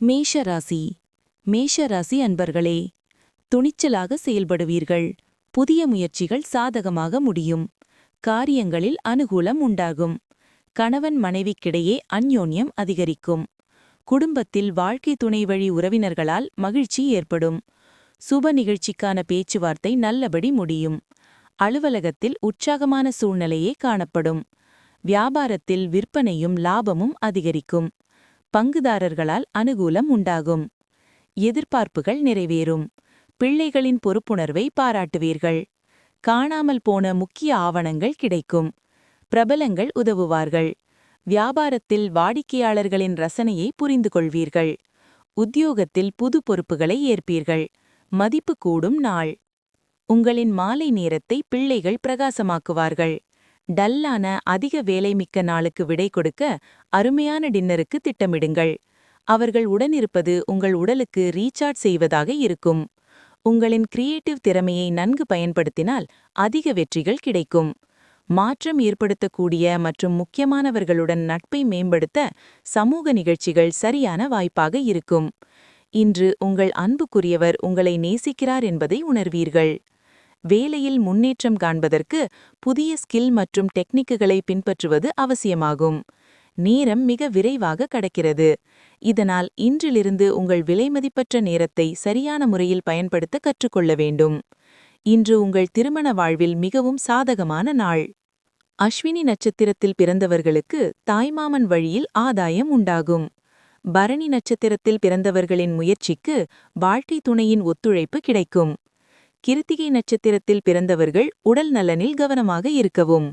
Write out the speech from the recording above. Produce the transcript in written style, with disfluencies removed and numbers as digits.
மேஷராசி. மேஷராசி அன்பர்களே, துணிச்சலாக செயல்படுவீர்கள். புதிய முயற்சிகள் சாதகமாக முடியும். காரியங்களில் அனுகூலம் உண்டாகும். கணவன் மனைவிக்கிடையே அந்யோன்யம் அதிகரிக்கும். குடும்பத்தில் வாழ்க்கை துணை வழி உறவினர்களால் மகிழ்ச்சி ஏற்படும். சுப நிகழ்ச்சிக்கான பேச்சுவார்த்தை நல்லபடி முடியும். அலுவலகத்தில் உற்சாகமான சூழ்நிலையே காணப்படும். வியாபாரத்தில் விற்பனையும் லாபமும் அதிகரிக்கும். பங்குதாரர்களால் அனுகூலம் உண்டாகும். எதிர்பார்ப்புகள் நிறைவேறும். பிள்ளைகளின் பொறுப்புணர்வை பாராட்டுவீர்கள். காணாமல் போன முக்கிய ஆவணங்கள் கிடைக்கும். பிரபலங்கள் உதவுவார்கள். வியாபாரத்தில் வாடிக்கையாளர்களின் ரசனையை புரிந்து கொள்வீர்கள். உத்தியோகத்தில் புது பொறுப்புகளை ஏற்பீர்கள். மதிப்பு கூடும் நாள். உங்களின் மாலை நேரத்தை பிள்ளைகள் பிரகாசமாக்குவார்கள். டல்லான அதிக வேலைமிக்க நாளுக்கு விடை கொடுக்க அருமையான டின்னருக்கு திட்டமிடுங்கள். அவர்கள் உடனிருப்பது உங்கள் உடலுக்கு ரீசார்ஜ் செய்வதாக இருக்கும். உங்களின் கிரியேட்டிவ் திறமையை நன்கு பயன்படுத்தினால் அதிக வெற்றிகள் கிடைக்கும். மாற்றம் ஏற்படுத்தக்கூடிய மற்றும் முக்கியமானவர்களுடன் நட்பை மேம்படுத்த சமூக நிகழ்ச்சிகள் சரியான வாய்ப்பாக இருக்கும். இன்று உங்கள் அன்புக்குரியவர் உங்களை நேசிக்கிறார் என்பதை உணர்வீர்கள். வேலையில் முன்னேற்றம் காண்பதற்கு புதிய ஸ்கில் மற்றும் டெக்னிக்குகளை பின்பற்றுவது அவசியமாகும். நேரம் மிக விரைவாக கடக்கிறது. இதனால் இன்றிலிருந்து உங்கள் விலைமதிப்பற்ற நேரத்தை சரியான முறையில் பயன்படுத்த கற்றுக்கொள்ள வேண்டும். இன்று உங்கள் திருமண வாழ்வில் மிகவும் சாதகமான நாள். அஸ்வினி நட்சத்திரத்தில் பிறந்தவர்களுக்கு தாய்மாமன் வழியில் ஆதாயம் உண்டாகும். பரணி நட்சத்திரத்தில் பிறந்தவர்களின் முயற்சிக்கு வாழ்க்கை துணையின் ஒத்துழைப்பு கிடைக்கும். கிருத்திகை நட்சத்திரத்தில் பிறந்தவர்கள் உடல் நலனில் கவனமாக இருக்கவும்.